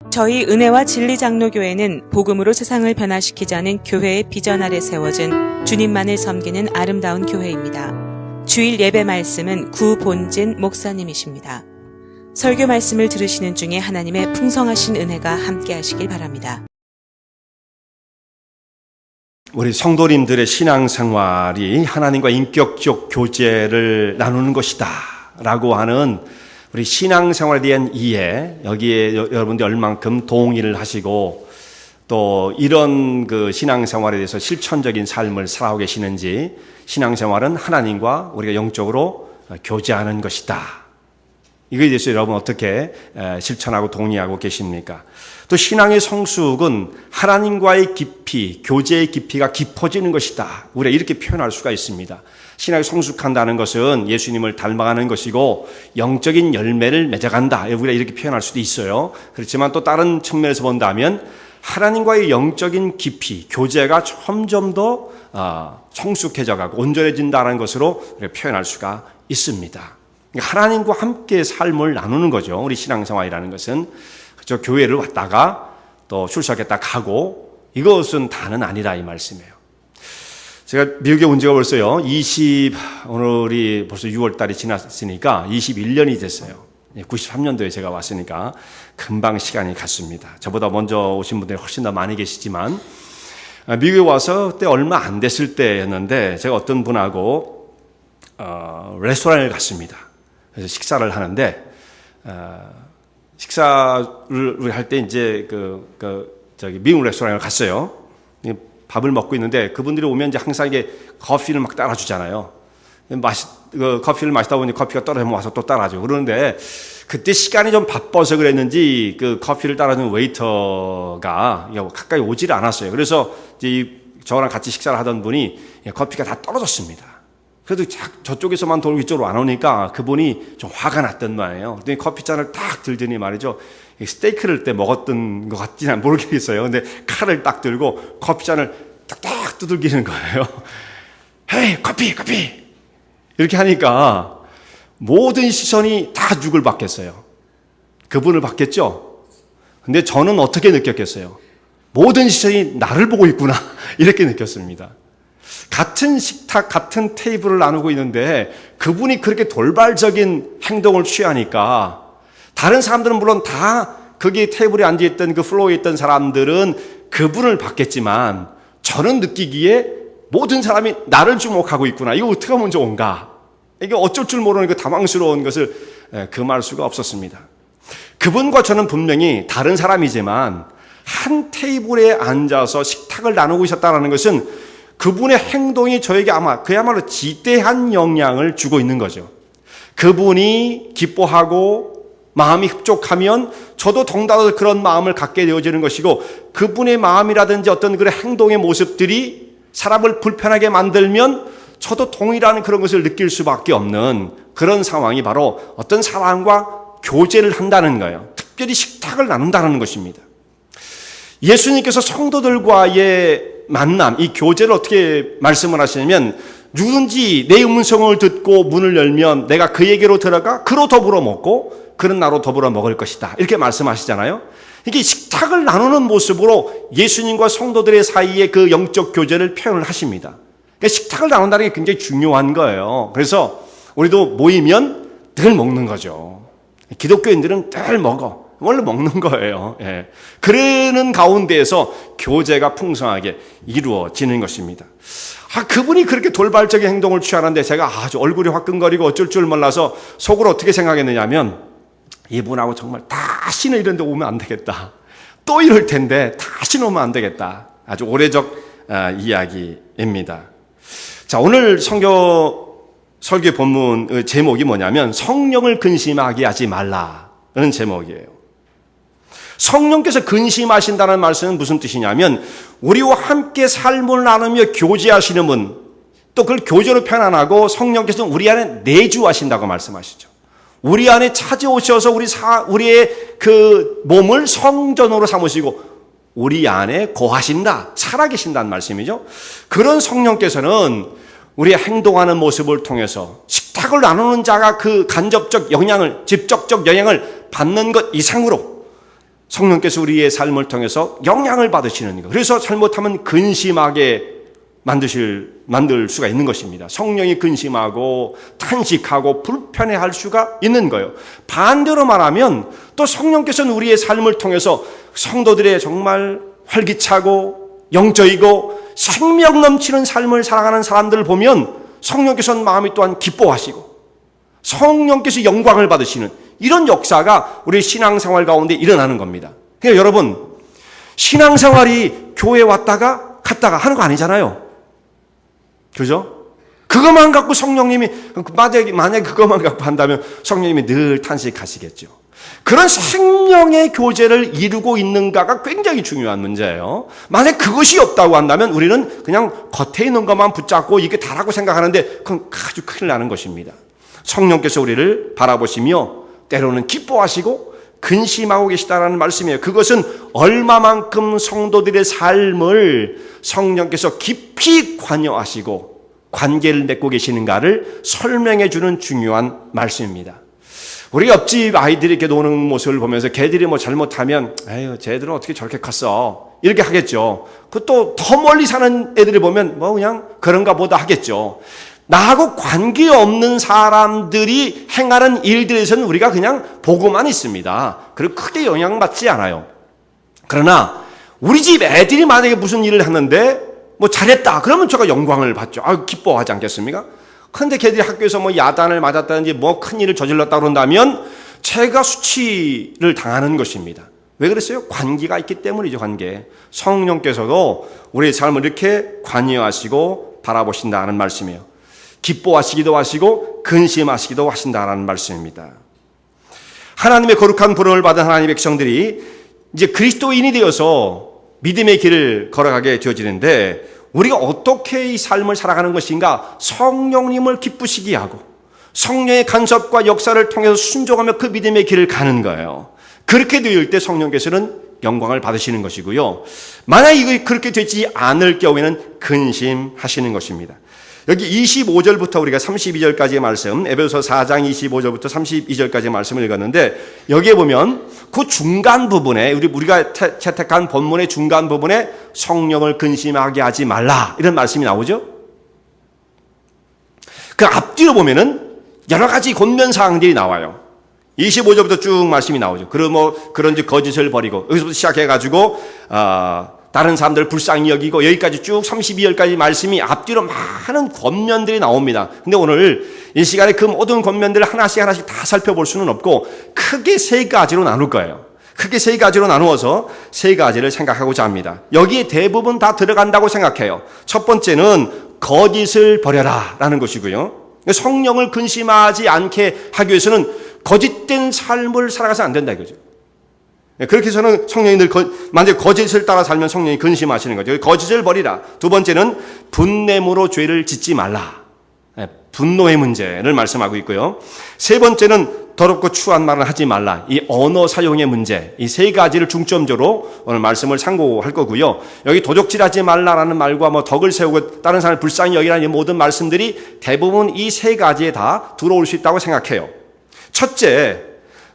저희 은혜와 진리 장로교회는 복음으로 세상을 변화시키자는 교회의 비전 아래 세워진 주님만을 섬기는 아름다운 교회입니다. 주일 예배 말씀은 구본진 목사님이십니다. 설교 말씀을 들으시는 중에 하나님의 풍성하신 은혜가 함께 하시길 바랍니다. 우리 성도님들의 신앙생활이 하나님과 인격적 교제를 나누는 것이다 라고 하는 우리 신앙생활에 대한 이해, 여기에 여러분들이 얼만큼 동의를 하시고 또 이런 그 신앙생활에 대해서 실천적인 삶을 살아오고 계시는지, 신앙생활은 하나님과 우리가 영적으로 교제하는 것이다, 이거에 대해서 여러분 어떻게 실천하고 동의하고 계십니까? 또 신앙의 성숙은 하나님과의 깊이, 교제의 깊이가 깊어지는 것이다, 우리가 이렇게 표현할 수가 있습니다. 신앙이 성숙한다는 것은 예수님을 닮아가는 것이고 영적인 열매를 맺어간다, 우리가 이렇게 표현할 수도 있어요. 그렇지만 또 다른 측면에서 본다면 하나님과의 영적인 깊이, 교제가 점점 더 성숙해져가고 온전해진다는 것으로 우리가 표현할 수가 있습니다. 하나님과 함께 삶을 나누는 거죠. 우리 신앙생활이라는 것은. 그렇죠? 교회를 왔다가 또 출석했다 가고, 이것은 다는 아니다, 이 말씀이에요. 제가 미국에 온 지가 벌써요, 오늘이 벌써 6월 달이 지났으니까 21년이 됐어요. 93년도에 제가 왔으니까 금방 시간이 갔습니다. 저보다 먼저 오신 분들이 훨씬 더 많이 계시지만, 미국에 와서 그때 얼마 안 됐을 때였는데, 제가 어떤 분하고 레스토랑을 갔습니다. 그래서 식사를 하는데, 식사를 할 때 이제 미국 레스토랑을 갔어요. 밥을 먹고 있는데 그분들이 오면 이제 항상 이게 커피를 막 따라주잖아요. 커피를 마시다 보니 커피가 떨어지면 와서 또 따라줘. 그러는데 그때 시간이 좀 바빠서 그랬는지 그 커피를 따라주는 웨이터가 가까이 오지를 않았어요. 그래서 이제 저랑 같이 식사를 하던 분이 커피가 다 떨어졌습니다. 그래도 저쪽에서만 돌고 이쪽으로 안 오니까 그분이 좀 화가 났단 말이에요. 그랬더니 커피잔을 딱 들더니 말이죠, 스테이크를 때 먹었던 것 같지는 모르겠어요. 근데 칼을 딱 들고 커피잔을 딱딱 두들기는 거예요. 헤이, 커피! 이렇게 하니까 모든 시선이 다 누굴 봤겠어요? 그분을 봤겠죠? 근데 저는 어떻게 느꼈겠어요? 모든 시선이 나를 보고 있구나, 이렇게 느꼈습니다. 같은 식탁, 같은 테이블을 나누고 있는데 그분이 그렇게 돌발적인 행동을 취하니까 다른 사람들은 물론 다 거기 테이블에 앉아있던 그 플로어에 있던 사람들은 그분을 봤겠지만, 저는 느끼기에 모든 사람이 나를 주목하고 있구나, 이거 어떻게 하면 좋은가, 이게 어쩔 줄 모르는 그 당황스러운 것을 금할 수가 없었습니다. 그분과 저는 분명히 다른 사람이지만 한 테이블에 앉아서 식탁을 나누고 있었다는 것은 그분의 행동이 저에게 아마 그야말로 지대한 영향을 주고 있는 거죠. 그분이 기뻐하고 마음이 흡족하면 저도 동달아서 그런 마음을 갖게 되어지는 것이고, 그분의 마음이라든지 어떤 그런 행동의 모습들이 사람을 불편하게 만들면 저도 동일한 그런 것을 느낄 수밖에 없는 그런 상황이 바로 어떤 사람과 교제를 한다는 거예요. 특별히 식탁을 나눈다는 것입니다. 예수님께서 성도들과의 만남, 이 교제를 어떻게 말씀을 하시냐면, 누군지 내 음성을 듣고 문을 열면 내가 그에게로 들어가 그로 더불어 먹고 그는 나로 더불어 먹을 것이다, 이렇게 말씀하시잖아요. 이게 식탁을 나누는 모습으로 예수님과 성도들의 사이에 그 영적 교제를 표현을 하십니다. 그러니까 식탁을 나눈다는 게 굉장히 중요한 거예요. 그래서 우리도 모이면 늘 먹는 거죠. 기독교인들은 늘 먹어. 원래 먹는 거예요. 예. 그러는 가운데에서 교제가 풍성하게 이루어지는 것입니다. 그분이 그렇게 돌발적인 행동을 취하는데 제가 아주 얼굴이 화끈거리고 어쩔 줄 몰라서 속으로 어떻게 생각했느냐면, 이분하고 정말 다시는 이런 데 오면 안 되겠다, 또 이럴 텐데 다시는 오면 안 되겠다, 아주 오래적 이야기입니다. 자, 오늘 설교 본문 제목이 뭐냐면 성령을 근심하게 하지 말라는 제목이에요. 성령께서 근심하신다는 말씀은 무슨 뜻이냐면, 우리와 함께 삶을 나누며 교제하시는 분, 또 그걸 교제로 표현하고 성령께서는 우리 안에 내주하신다고 말씀하시죠. 우리 안에 찾아오셔서 우리의 그 몸을 성전으로 삼으시고 우리 안에 거하신다, 살아계신다는 말씀이죠. 그런 성령께서는 우리의 행동하는 모습을 통해서 식탁을 나누는 자가 그 간접적 영향을, 직접적 영향을 받는 것 이상으로 성령께서 우리의 삶을 통해서 영향을 받으시는 것. 그래서 잘못하면 근심하게 만들 수가 있는 것입니다. 성령이 근심하고 탄식하고 불편해할 수가 있는 거예요. 반대로 말하면 또 성령께서는 우리의 삶을 통해서 성도들의 정말 활기차고 영적이고 생명 넘치는 삶을 살아가는 사람들을 보면 성령께서는 마음이 또한 기뻐하시고 성령께서 영광을 받으시는 이런 역사가 우리 신앙생활 가운데 일어나는 겁니다. 그러니까 여러분, 신앙생활이 교회 왔다가 갔다가 하는 거 아니잖아요. 그죠? 그것만 갖고 성령님이, 만약에 그것만 갖고 한다면 성령님이 늘 탄식하시겠죠. 그런 생명의 교제를 이루고 있는가가 굉장히 중요한 문제예요. 만약 그것이 없다고 한다면 우리는 그냥 겉에 있는 것만 붙잡고 이게 다라고 생각하는데 그건 아주 큰일 나는 것입니다. 성령께서 우리를 바라보시며 때로는 기뻐하시고 근심하고 계시다라는 말씀이에요. 그것은 얼마만큼 성도들의 삶을 성령께서 깊이 관여하시고 관계를 맺고 계시는가를 설명해 주는 중요한 말씀입니다. 우리 옆집 아이들이 이렇게 노는 모습을 보면서 걔들이 뭐 잘못하면 에휴 쟤들은 어떻게 저렇게 컸어 이렇게 하겠죠. 그 또 더 멀리 사는 애들이 보면 뭐 그냥 그런가 보다 하겠죠. 나하고 관계없는 사람들이 행하는 일들에서는 우리가 그냥 보고만 있습니다. 그리고 크게 영향받지 않아요. 그러나 우리 집 애들이 만약에 무슨 일을 하는데 뭐 잘했다 그러면 제가 영광을 받죠. 기뻐하지 않겠습니까? 그런데 걔들이 학교에서 뭐 야단을 맞았다든지 뭐 큰 일을 저질렀다 그런다면 제가 수치를 당하는 것입니다. 왜 그랬어요? 관계가 있기 때문이죠. 관계. 성령께서도 우리의 삶을 이렇게 관여하시고 바라보신다는 말씀이에요. 기뻐하시기도 하시고 근심하시기도 하신다는 말씀입니다. 하나님의 거룩한 부름을 받은 하나님의 백성들이 이제 그리스도인이 되어서 믿음의 길을 걸어가게 되어지는데 우리가 어떻게 이 삶을 살아가는 것인가? 성령님을 기쁘시게 하고 성령의 간섭과 역사를 통해서 순종하며 그 믿음의 길을 가는 거예요. 그렇게 되을 때 성령께서는 영광을 받으시는 것이고요. 만약 이거 그렇게 되지 않을 경우에는 근심하시는 것입니다. 여기 25절부터 우리가 32절까지의 말씀, 에베소서 4장 25절부터 32절까지의 말씀을 읽었는데 여기에 보면 그 중간 부분에 우리가 채택한 본문의 중간 부분에 성령을 근심하게 하지 말라 이런 말씀이 나오죠. 그 앞뒤로 보면은 여러 가지 권면 사항들이 나와요. 25절부터 쭉 말씀이 나오죠. 그런지 거짓을 버리고 여기서부터 시작해가지고 다른 사람들을 불쌍히 여기고 여기까지 쭉 32절까지 말씀이 앞뒤로 많은 권면들이 나옵니다. 근데 오늘 이 시간에 그 모든 권면들을 하나씩 다 살펴볼 수는 없고 크게 세 가지로 나눌 거예요. 크게 세 가지로 나누어서 세 가지를 생각하고자 합니다. 여기에 대부분 다 들어간다고 생각해요. 첫 번째는 거짓을 버려라 라는 것이고요. 성령을 근심하지 않게 하기 위해서는 거짓된 삶을 살아가서 안 된다 이거죠. 그렇게 해서는 성령이 늘 만약 거짓을 따라 살면 성령이 근심하시는 거죠. 거짓을 버리라. 두 번째는 분냄으로 죄를 짓지 말라. 분노의 문제를 말씀하고 있고요. 세 번째는 더럽고 추한 말을 하지 말라. 이 언어 사용의 문제. 이 세 가지를 중점적으로 오늘 말씀을 상고할 거고요. 여기 도적질하지 말라라는 말과 뭐 덕을 세우고 다른 사람을 불쌍히 여기라는 이 모든 말씀들이 대부분 이 세 가지에 다 들어올 수 있다고 생각해요. 첫째,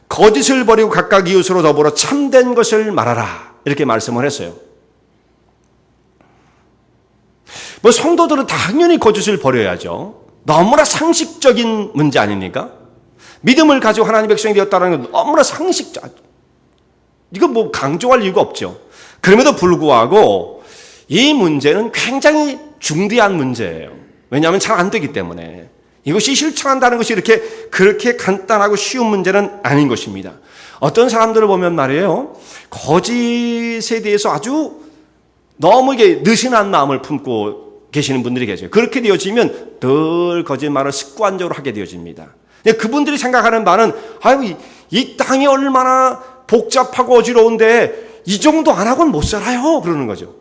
거짓을 버리고 각각 이웃으로 더불어 참된 것을 말하라. 이렇게 말씀을 했어요. 뭐 성도들은 당연히 거짓을 버려야죠. 너무나 상식적인 문제 아닙니까? 믿음을 가지고 하나님의 백성이 되었다는 건 너무나 상식적. 이거 뭐 강조할 이유가 없죠. 그럼에도 불구하고 이 문제는 굉장히 중대한 문제예요. 왜냐하면 잘 안 되기 때문에. 이것이 실천한다는 것이 그렇게 간단하고 쉬운 문제는 아닌 것입니다. 어떤 사람들을 보면 말이에요. 거짓에 대해서 아주 너무 이게 느슨한 마음을 품고 계시는 분들이 계세요. 그렇게 되어지면 늘 거짓말을 습관적으로 하게 되어집니다. 그분들이 생각하는 바는 이 땅이 얼마나 복잡하고 어지러운데 이 정도 안 하고는 못 살아요. 그러는 거죠.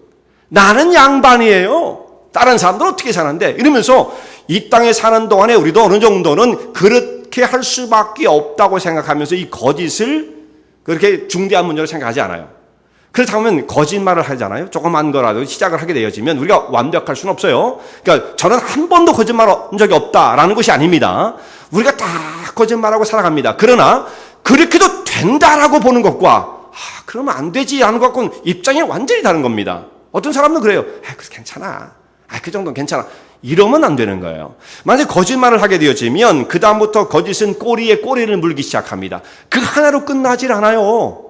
나는 양반이에요. 다른 사람들은 어떻게 사는데? 이러면서 이 땅에 사는 동안에 우리도 어느 정도는 그렇게 할 수밖에 없다고 생각하면서 이 거짓을 그렇게 중대한 문제로 생각하지 않아요. 그렇다면 거짓말을 하잖아요. 조그만 거라도 시작을 하게 되어지면 우리가 완벽할 수는 없어요. 그러니까 저는 한 번도 거짓말한 적이 없다라는 것이 아닙니다. 우리가 다 거짓말하고 살아갑니다. 그러나 그렇게도 된다라고 보는 것과 그러면 안 되지 하는 것 갖고는 입장이 완전히 다른 겁니다. 어떤 사람은 그래요. 그래서 괜찮아. 그 정도는 괜찮아. 이러면 안 되는 거예요. 만약에 거짓말을 하게 되어지면 그 다음부터 거짓은 꼬리에 꼬리를 물기 시작합니다. 그 하나로 끝나질 않아요.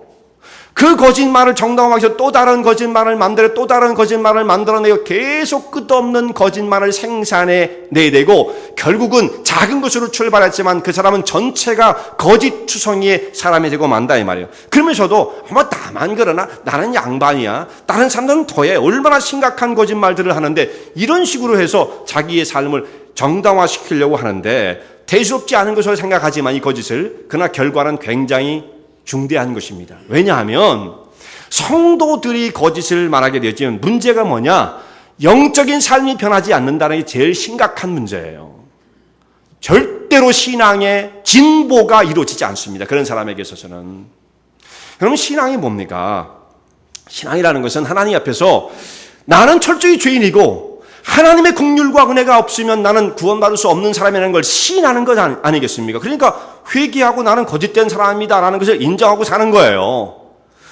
그 거짓말을 정당화하기 위해서 또 다른 거짓말을 만들어 또 다른 거짓말을 만들어내고 계속 끝없는 거짓말을 생산해내고 결국은 작은 것으로 출발했지만 그 사람은 전체가 거짓 투성이의 사람이 되고 만다 이 말이에요. 그러면서도 나만 그러나 나는 양반이야. 다른 사람들은 더해. 얼마나 심각한 거짓말들을 하는데 이런 식으로 해서 자기의 삶을 정당화시키려고 하는데 대수롭지 않은 것으로 생각하지만 이 거짓을 그러나 결과는 굉장히 중대한 것입니다. 왜냐하면 성도들이 거짓을 말하게 되었지만 문제가 뭐냐? 영적인 삶이 변하지 않는다는 게 제일 심각한 문제예요. 절대로 신앙의 진보가 이루어지지 않습니다. 그런 사람에게 있어서는. 그럼 신앙이 뭡니까? 신앙이라는 것은 하나님 앞에서 나는 철저히 죄인이고 하나님의 긍휼과 은혜가 없으면 나는 구원받을 수 없는 사람이라는 걸 시인하는 것 아니겠습니까? 그러니까 회개하고 나는 거짓된 사람이다라는 것을 인정하고 사는 거예요.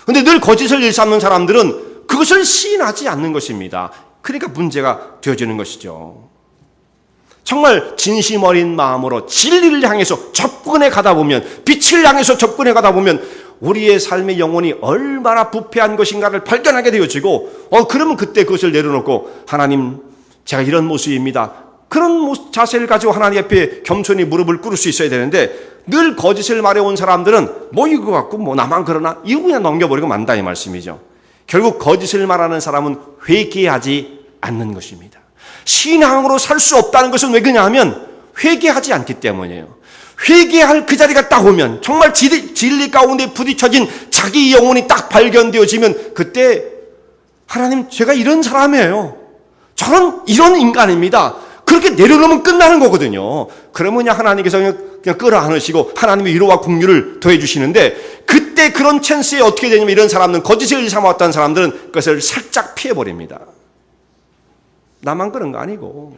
그런데 늘 거짓을 일삼는 사람들은 그것을 시인하지 않는 것입니다. 그러니까 문제가 되어지는 것이죠. 정말 진심 어린 마음으로 진리를 향해서 접근해 가다 보면, 빛을 향해서 접근해 가다 보면 우리의 삶의 영혼이 얼마나 부패한 것인가를 발견하게 되어지고 그러면 그때 그것을 내려놓고 하나님 제가 이런 모습입니다. 그런 자세를 가지고 하나님 앞에 겸손히 무릎을 꿇을 수 있어야 되는데 늘 거짓을 말해온 사람들은 이거 갖고 나만 그러나 이거 그냥 넘겨버리고 만다 이 말씀이죠. 결국 거짓을 말하는 사람은 회개하지 않는 것입니다. 신앙으로 살 수 없다는 것은 왜 그러냐면 회개하지 않기 때문이에요. 회개할 그 자리가 딱 오면 정말 진리 가운데 부딪혀진 자기 영혼이 딱 발견되어지면 그때 하나님 제가 이런 사람이에요. 저는 이런 인간입니다. 그렇게 내려놓으면 끝나는 거거든요. 그러면 하나님께서 그냥 끌어안으시고 하나님의 위로와 긍휼을 더해 주시는데 그때 그런 찬스에 어떻게 되냐면 이런 사람들은 거짓을 삼아왔던 사람들은 그것을 살짝 피해버립니다. 나만 그런 거 아니고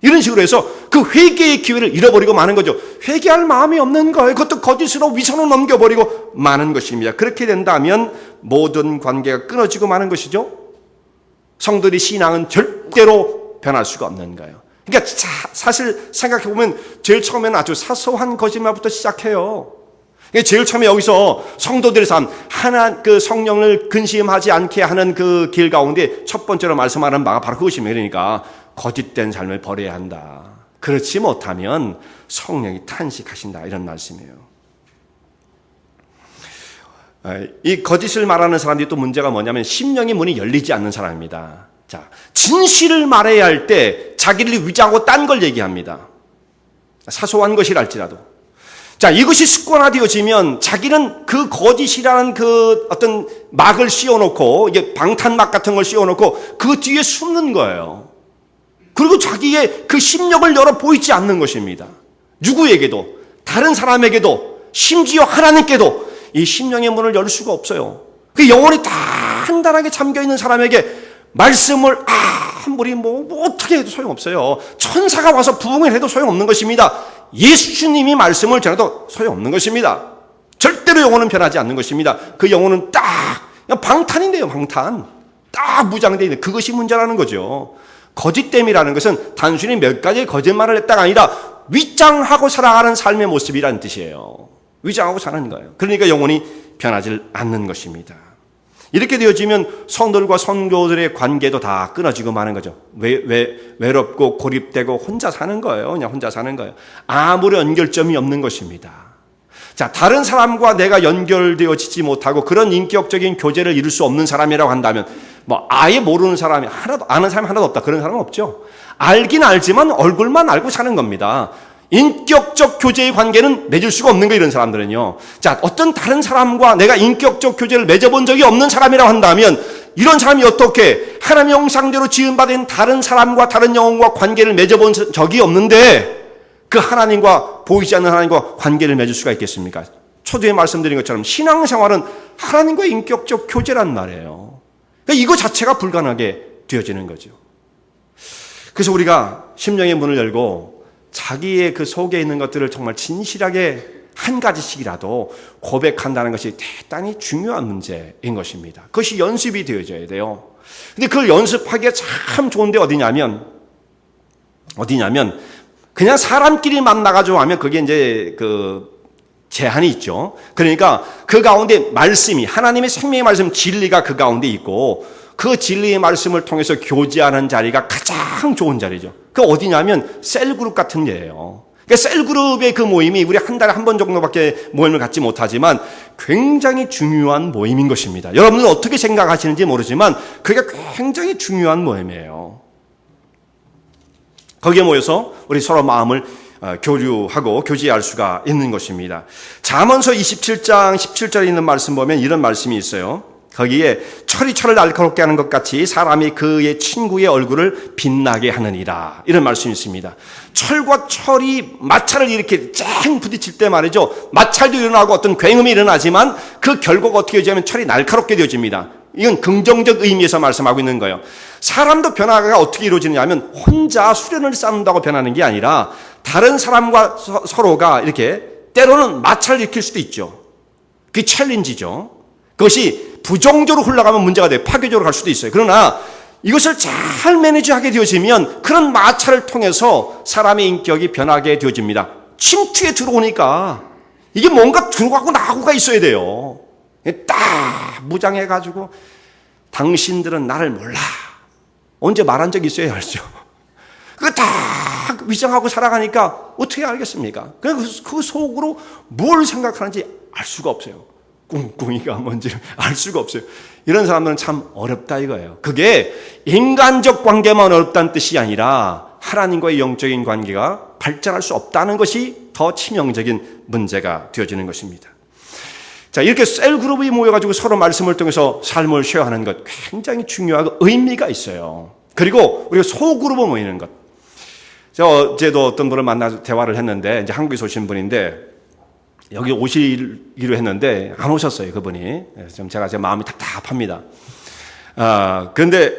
이런 식으로 해서 그 회개의 기회를 잃어버리고 마는 거죠. 회개할 마음이 없는 거예요. 그것도 거짓으로 위선을 넘겨버리고 마는 것입니다. 그렇게 된다면 모든 관계가 끊어지고 마는 것이죠. 성도들의 신앙은 절대로 변할 수가 없는 거예요. 그러니까 사실 생각해보면 제일 처음에는 아주 사소한 거짓말부터 시작해요. 제일 처음에 여기서 성도들의 삶, 그 성령을 근심하지 않게 하는 그 길 가운데 첫 번째로 말씀하는 바가 바로 그것입니다. 그러니까 거짓된 삶을 버려야 한다. 그렇지 못하면 성령이 탄식하신다. 이런 말씀이에요. 이 거짓을 말하는 사람들이 또 문제가 뭐냐면 심령의 문이 열리지 않는 사람입니다. 자, 진실을 말해야 할 때 자기를 위장하고 딴 걸 얘기합니다. 사소한 것이랄지라도. 자, 이것이 습관화되어지면 자기는 그 거짓이라는 그 어떤 막을 씌워놓고 이게 방탄막 같은 걸 씌워놓고 그 뒤에 숨는 거예요. 그리고 자기의 그 심령을 열어 보이지 않는 것입니다. 누구에게도, 다른 사람에게도, 심지어 하나님께도 이 심령의 문을 열 수가 없어요. 그 영혼이 단단하게 잠겨있는 사람에게 말씀을 아무리 어떻게 해도 소용없어요. 천사가 와서 부흥을 해도 소용없는 것입니다. 예수님이 말씀을 전해도 소용없는 것입니다. 절대로 영혼은 변하지 않는 것입니다. 그 영혼은 딱 그냥 방탄인데요. 방탄. 딱 무장되어 있는 그것이 문제라는 거죠. 거짓됨이라는 것은 단순히 몇 가지의 거짓말을 했다가 아니라 위장하고 살아가는 삶의 모습이라는 뜻이에요. 위장하고 사는 거예요. 그러니까 영혼이 변하지 않는 것입니다. 이렇게 되어지면 성도들과 선교들의 관계도 다 끊어지고 마는 거죠. 외롭고 고립되고 혼자 사는 거예요. 그냥 혼자 사는 거예요. 아무런 연결점이 없는 것입니다. 자, 다른 사람과 내가 연결되어지지 못하고 그런 인격적인 교제를 이룰 수 없는 사람이라고 한다면 아예 모르는 사람이 하나도, 아는 사람이 하나도 없다. 그런 사람은 없죠. 알긴 알지만 얼굴만 알고 사는 겁니다. 인격적 교제의 관계는 맺을 수가 없는 거예요, 이런 사람들은요. 자, 어떤 다른 사람과 내가 인격적 교제를 맺어본 적이 없는 사람이라고 한다면 이런 사람이 어떻게 하나님의 형상대로 지음받은 다른 사람과 다른 영혼과 관계를 맺어본 적이 없는데 그 하나님과 보이지 않는 하나님과 관계를 맺을 수가 있겠습니까? 초두에 말씀드린 것처럼 신앙생활은 하나님과의 인격적 교제란 말이에요. 그러니까 이거 자체가 불가능하게 되어지는 거죠. 그래서 우리가 심령의 문을 열고 자기의 그 속에 있는 것들을 정말 진실하게 한 가지씩이라도 고백한다는 것이 대단히 중요한 문제인 것입니다. 그것이 연습이 되어져야 돼요. 근데 그걸 연습하기가 참 좋은데 어디냐면 그냥 사람끼리 만나가지고 하면 그게 이제 제한이 있죠. 그러니까 그 가운데 말씀이, 하나님의 생명의 말씀, 진리가 그 가운데 있고 그 진리의 말씀을 통해서 교제하는 자리가 가장 좋은 자리죠. 그 어디냐면 셀그룹 같은 데예요. 그러니까 셀그룹의 그 모임이 우리 한 달에 한 번 정도밖에 모임을 갖지 못하지만 굉장히 중요한 모임인 것입니다. 여러분들은 어떻게 생각하시는지 모르지만 그게 굉장히 중요한 모임이에요. 거기에 모여서 우리 서로 마음을 교류하고 교제할 수가 있는 것입니다. 잠언서 27장 17절에 있는 말씀 보면 이런 말씀이 있어요. 거기에 철이 철을 날카롭게 하는 것 같이 사람이 그의 친구의 얼굴을 빛나게 하느니라, 이런 말씀이 있습니다. 철과 철이 마찰을 이렇게 쨍 부딪힐 때 말이죠, 마찰도 일어나고 어떤 굉음이 일어나지만 그 결과가 어떻게 되냐면 철이 날카롭게 되어집니다. 이건 긍정적 의미에서 말씀하고 있는 거예요. 사람도 변화가 어떻게 이루어지느냐면 혼자 수련을 쌓는다고 변하는 게 아니라 다른 사람과 서로가 이렇게 때로는 마찰을 일으킬 수도 있죠. 그게 챌린지죠. 그것이 부정적으로 흘러가면 문제가 돼요. 파괴적으로 갈 수도 있어요. 그러나 이것을 잘 매니지하게 되어지면 그런 마찰을 통해서 사람의 인격이 변하게 되어집니다. 침투에 들어오니까 이게 뭔가 들어가고 나가고가 있어야 돼요. 딱 무장해가지고 당신들은 나를 몰라. 언제 말한 적 있어야 알죠. 그거 다 위장하고 살아가니까 어떻게 알겠습니까? 그 속으로 뭘 생각하는지 알 수가 없어요. 꿍꿍이가 뭔지 알 수가 없어요. 이런 사람들은 참 어렵다 이거예요. 그게 인간적 관계만 어렵다는 뜻이 아니라 하나님과의 영적인 관계가 발전할 수 없다는 것이 더 치명적인 문제가 되어지는 것입니다. 자, 이렇게 셀그룹이 모여가지고 서로 말씀을 통해서 삶을 쉐어하는 것 굉장히 중요하고 의미가 있어요. 그리고 우리가 소그룹으로 모이는 것. 어제도 어떤 분을 만나서 대화를 했는데, 이제 한국에서 오신 분인데, 여기 오시기로 했는데, 안 오셨어요, 그분이. 좀 제가 제 마음이 답답합니다. 그런데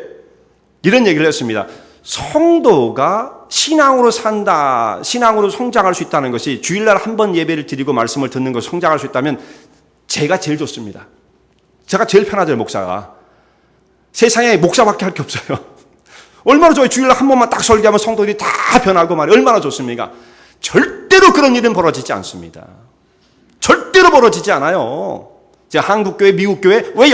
이런 얘기를 했습니다. 성도가 신앙으로 산다, 신앙으로 성장할 수 있다는 것이 주일날 한 번 예배를 드리고 말씀을 듣는 것 성장할 수 있다면 제가 제일 좋습니다. 제가 제일 편하죠, 목사가. 세상에 목사밖에 할 게 없어요. 얼마나 좋아요. 주일날 한 번만 딱 설교하면 성도들이 다 변하고 말이에요. 얼마나 좋습니까? 절대로 그런 일은 벌어지지 않습니다. 절대로 벌어지지 않아요. 한국교회, 미국교회, 왜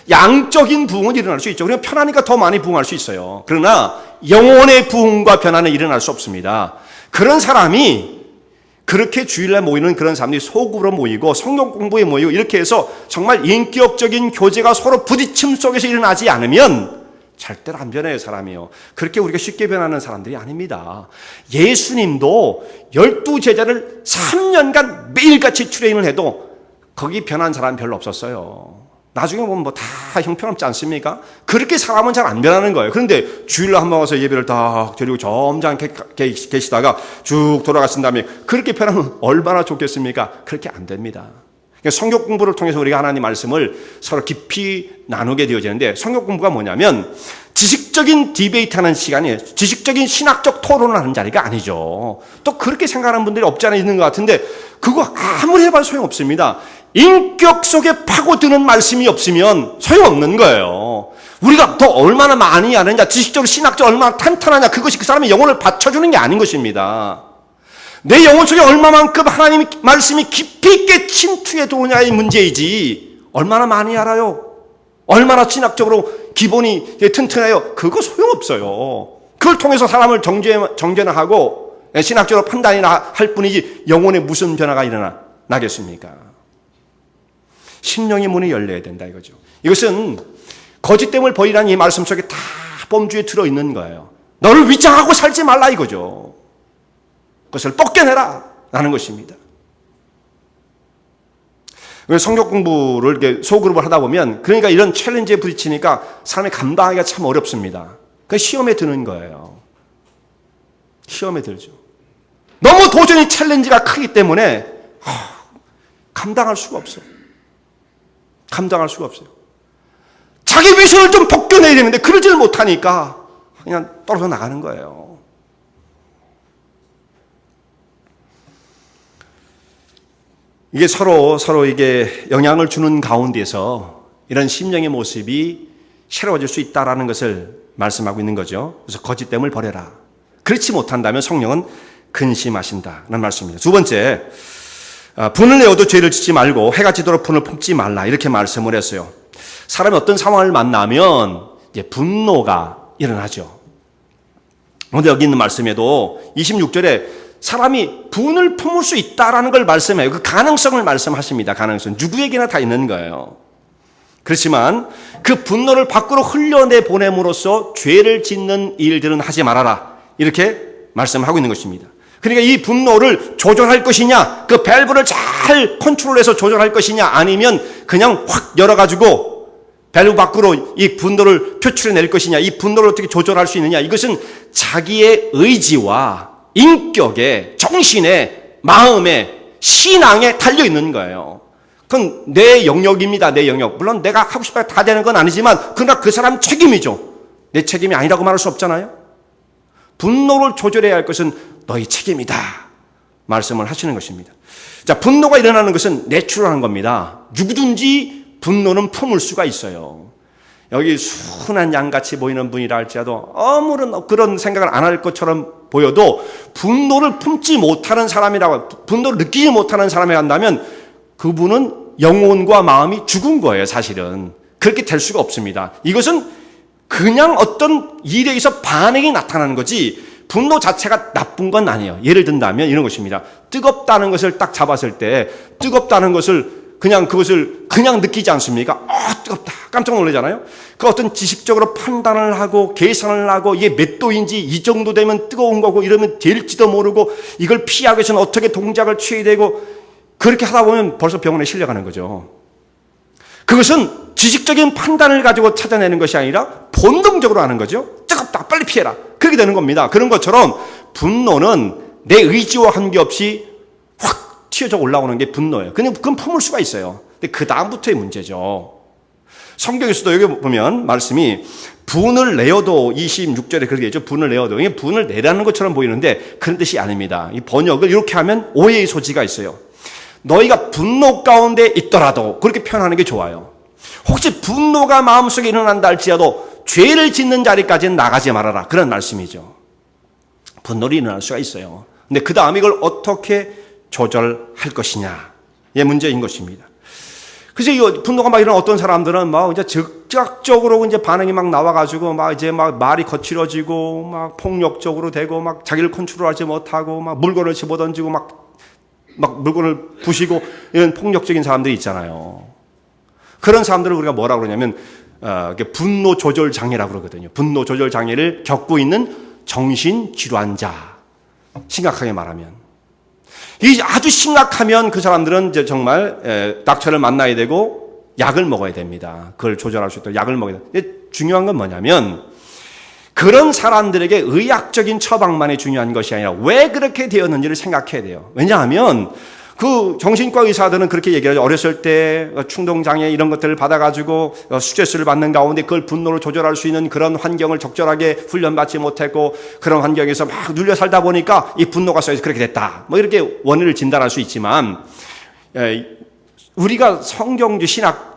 양적인 부흥은 일어날 수 있죠. 그냥 편하니까 더 많이 부흥할 수 있어요. 그러나 영혼의 부흥과 변화는 일어날 수 없습니다. 그런 사람이 그렇게 주일날 모이는 그런 사람들이 소그룹으로 모이고 성경 공부에 모이고 이렇게 해서 정말 인격적인 교제가 서로 부딪힘 속에서 일어나지 않으면 절대로 안 변해요, 사람이요. 그렇게 우리가 쉽게 변하는 사람들이 아닙니다. 예수님도 12제자를 3년간 매일같이 트레이닝을 해도 거기 변한 사람 별로 없었어요. 나중에 보면 뭐 다 형편없지 않습니까? 그렇게 사람은 잘 안 변하는 거예요. 그런데 주일날 한번 와서 예배를 딱 드리고 점잖게 계시다가 쭉 돌아가신 다음에 그렇게 변하면 얼마나 좋겠습니까? 그렇게 안 됩니다. 성경 공부를 통해서 우리가 하나님 말씀을 서로 깊이 나누게 되어지는데, 성경 공부가 뭐냐면 지식적인 디베이트하는 시간이에요. 지식적인 신학적 토론을 하는 자리가 아니죠. 또 그렇게 생각하는 분들이 없지 않아 있는 것 같은데 그거 아무리 해봐도 소용없습니다. 인격 속에 파고드는 말씀이 없으면 소용없는 거예요. 우리가 더 얼마나 많이 아느냐, 지식적으로 신학적으로 얼마나 탄탄하냐, 그것이 그 사람의 영혼을 받쳐주는 게 아닌 것입니다. 내 영혼 속에 얼마만큼 하나님의 말씀이 깊이 있게 침투해 들어오냐의 문제이지, 얼마나 많이 알아요, 얼마나 신학적으로 기본이 튼튼해요, 그거 소용없어요. 그걸 통해서 사람을 정죄나 하고 신학적으로 판단이나 할 뿐이지 영혼에 무슨 변화가 일어나겠습니까? 심령의 문이 열려야 된다 이거죠. 이것은 거짓됨을 버리라는 이 말씀 속에 다 범주에 들어있는 거예요. 너를 위장하고 살지 말라 이거죠. 그것을 벗겨내라 라는 것입니다. 성경 공부를 이렇게 소그룹을 하다 보면, 그러니까 이런 챌린지에 부딪히니까 사람이 감당하기가 참 어렵습니다. 그 시험에 드는 거예요. 시험에 들죠. 너무 도전이 챌린지가 크기 때문에 감당할 수가 없어요. 감당할 수가 없어요. 자기 위선을 좀 벗겨내야 되는데 그러지를 못하니까 그냥 떨어져 나가는 거예요. 이게 서로 이게 영향을 주는 가운데서 이런 심령의 모습이 새로워질 수 있다라는 것을 말씀하고 있는 거죠. 그래서 거짓됨을 버려라. 그렇지 못한다면 성령은 근심하신다는 말씀입니다. 두 번째, 분을 내어도 죄를 짓지 말고 해가 지도록 분을 품지 말라, 이렇게 말씀을 했어요. 사람이 어떤 상황을 만나면 이제 분노가 일어나죠. 그런데 여기 있는 말씀에도 26절에 사람이 분을 품을 수 있다라는 걸 말씀해요. 그 가능성을 말씀하십니다. 가능성. 누구에게나 다 있는 거예요. 그렇지만 그 분노를 밖으로 흘려내 보냄으로써 죄를 짓는 일들은 하지 말아라, 이렇게 말씀하고 있는 것입니다. 그러니까 이 분노를 조절할 것이냐, 그 밸브를 잘 컨트롤해서 조절할 것이냐, 아니면 그냥 확 열어가지고 밸브 밖으로 이 분노를 표출해낼 것이냐, 이 분노를 어떻게 조절할 수 있느냐, 이것은 자기의 의지와 인격에, 정신에, 마음에, 신앙에 달려있는 거예요. 그건 내 영역입니다. 내 영역. 물론 내가 하고 싶어야 다 되는 건 아니지만 그러나 그 사람 책임이죠. 내 책임이 아니라고 말할 수 없잖아요. 분노를 조절해야 할 것은 너희 책임이다, 말씀을 하시는 것입니다. 자, 분노가 일어나는 것은 내추럴한 겁니다. 누구든지 분노는 품을 수가 있어요. 여기 순한 양같이 보이는 분이라 할지라도 아무런 그런 생각을 안 할 것처럼 보여도 분노를 품지 못하는 사람이라고, 분노를 느끼지 못하는 사람이 한다면 그분은 영혼과 마음이 죽은 거예요. 사실은 그렇게 될 수가 없습니다. 이것은 그냥 어떤 일에 의해서 반응이 나타나는 거지 분노 자체가 나쁜 건 아니에요. 예를 든다면 이런 것입니다. 뜨겁다는 것을 딱 잡았을 때 뜨겁다는 것을 그것을 그냥 느끼지 않습니까? 뜨겁다, 깜짝 놀라잖아요. 그 어떤 지식적으로 판단을 하고 계산을 하고 이게 몇 도인지, 이 정도 되면 뜨거운 거고 이러면 될지도 모르고 이걸 피하기 위해서는 어떻게 동작을 취해야 되고, 그렇게 하다 보면 벌써 병원에 실려가는 거죠. 그것은 지식적인 판단을 가지고 찾아내는 것이 아니라 본능적으로 하는 거죠. 뜨겁다, 빨리 피해라, 그렇게 되는 겁니다. 그런 것처럼 분노는 내 의지와 관계없이 확 튀어져 올라오는 게 분노예요. 그건 품을 수가 있어요. 근데 그 다음부터의 문제죠. 성경에서도 여기 보면 말씀이 분을 내어도 26절에 그렇게 되죠. 분을 내어도. 이게 분을 내라는 것처럼 보이는데 그런 뜻이 아닙니다. 이 번역을 이렇게 하면 오해의 소지가 있어요. 너희가 분노 가운데 있더라도, 그렇게 표현하는 게 좋아요. 혹시 분노가 마음속에 일어난다 할지라도 죄를 짓는 자리까지는 나가지 말아라, 그런 말씀이죠. 분노를 일어날 수가 있어요. 근데 그 다음 이걸 어떻게 조절할 것이냐의 문제인 것입니다. 그래서 이 분노가 막 일어난 어떤 사람들은 막 이제 즉각적으로 이제 반응이 막 나와가지고 막 이제 막 말이 거칠어지고 막 폭력적으로 되고 막 자기를 컨트롤하지 못하고 막 물건을 집어던지고 막 물건을 부시고 이런 폭력적인 사람들이 있잖아요. 그런 사람들을 우리가 뭐라고 그러냐면 분노 조절 장애라고 그러거든요. 분노 조절 장애를 겪고 있는 정신질환자, 심각하게 말하면. 이 아주 심각하면 그 사람들은 이제 정말 닥터를 만나야 되고 약을 먹어야 됩니다. 그걸 조절할 수 있도록 약을 먹어야 돼요. 중요한 건 뭐냐면 그런 사람들에게 의학적인 처방만이 중요한 것이 아니라 왜 그렇게 되었는지를 생각해야 돼요. 왜냐하면 그 정신과 의사들은 그렇게 얘기하죠. 어렸을 때 충동장애 이런 것들을 받아가지고 스트레스를 받는 가운데 그걸 분노를 조절할 수 있는 그런 환경을 적절하게 훈련받지 못했고 그런 환경에서 막 눌려 살다 보니까 이 분노가 쌓여서 그렇게 됐다, 뭐 이렇게 원인을 진단할 수 있지만, 우리가 성경주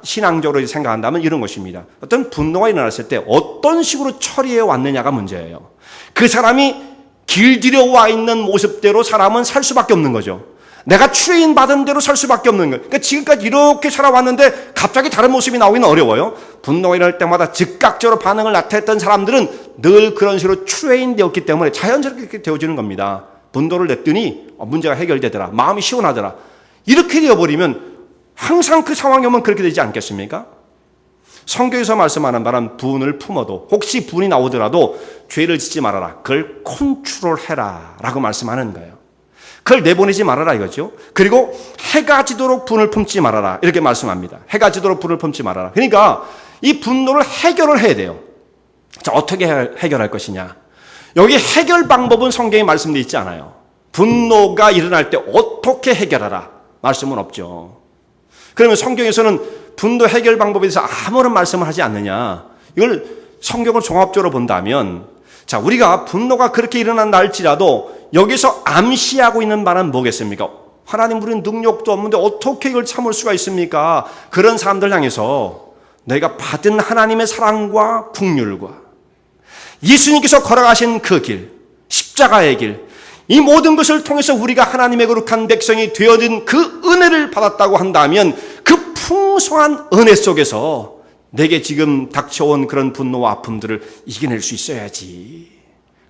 신앙적으로 생각한다면 이런 것입니다. 어떤 분노가 일어났을 때 어떤 식으로 처리해 왔느냐가 문제예요. 그 사람이 길들여 와 있는 모습대로 사람은 살 수밖에 없는 거죠. 내가 트레인 받은 대로 살 수밖에 없는 거예요. 그러니까 지금까지 이렇게 살아왔는데 갑자기 다른 모습이 나오기는 어려워요. 분노가 일어날 때마다 즉각적으로 반응을 나타냈던 사람들은 늘 그런 식으로 트레인 되었기 때문에 자연스럽게 그렇게 되어지는 겁니다. 분노를 냈더니 문제가 해결되더라, 마음이 시원하더라, 이렇게 되어버리면 항상 그 상황이 오면 그렇게 되지 않겠습니까? 성경에서 말씀하는 바는 분을 품어도 혹시 분이 나오더라도 죄를 짓지 말아라, 그걸 컨트롤해라 라고 말씀하는 거예요. 그걸 내보내지 말아라 이거죠. 그리고 해가 지도록 분을 품지 말아라, 이렇게 말씀합니다. 해가 지도록 분을 품지 말아라. 그러니까 이 분노를 해결을 해야 돼요. 자, 어떻게 해결할 것이냐. 여기 해결 방법은 성경에 말씀되어 있지 않아요. 분노가 일어날 때 어떻게 해결하라 말씀은 없죠. 그러면 성경에서는 분노 해결 방법에 대해서 아무런 말씀을 하지 않느냐. 이걸 성경을 종합적으로 본다면, 자, 우리가 분노가 그렇게 일어난다 할지라도 여기서 암시하고 있는 바는 뭐겠습니까? 하나님 우리는 능력도 없는데 어떻게 이걸 참을 수가 있습니까? 그런 사람들 향해서 너희가 받은 하나님의 사랑과 긍휼과 예수님께서 걸어가신 그 길, 십자가의 길, 이 모든 것을 통해서 우리가 하나님의 거룩한 백성이 되어진 그 은혜를 받았다고 한다면 그 풍성한 은혜 속에서 내게 지금 닥쳐온 그런 분노와 아픔들을 이겨낼 수 있어야지.